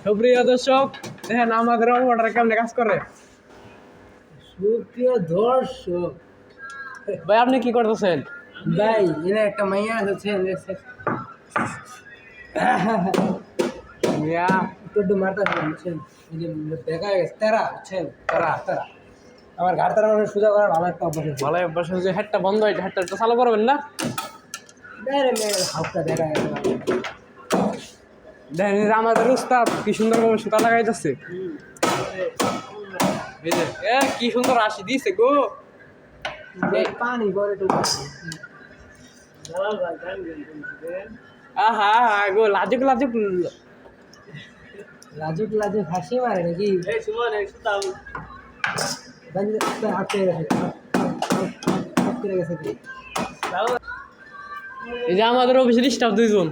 সুপ্রিয় দর্শক দেখেন আমাদের অপারেটর কেমনে কাজ করে। সুপ্রিয় দর্শক ভাই আপনি কি করতেছেন? ভাই এরা একটা মাইয়া আছে মিয়া একটু মারতা বুঝছেন এই যে দেখা হয়ে গেছে তারা বুঝছেন তারা তারা আমার ঘাট তারা মানে সোজা করার ভালো একটা অভ্যাস আছে। ভালো অভ্যাস হচ্ছে, হেডটা বন্ধ হয়েছে, হেডটা একটু চালু করবেন না? হাফটা দেখা গেছে দেখেন এই যে আমাদের উস্তাদ কি সুন্দরভাবে সুতা লাগাই যাচ্ছে। এই যে কি সুন্দর হাসি দিছে গো। পানি পরে একটু আহা গো লাজুক লাজুক লাজুক লাজুক হাসি মারে নাকি আটকে গেছে এই যে আমাদের অফিসের স্টাফ দুইজন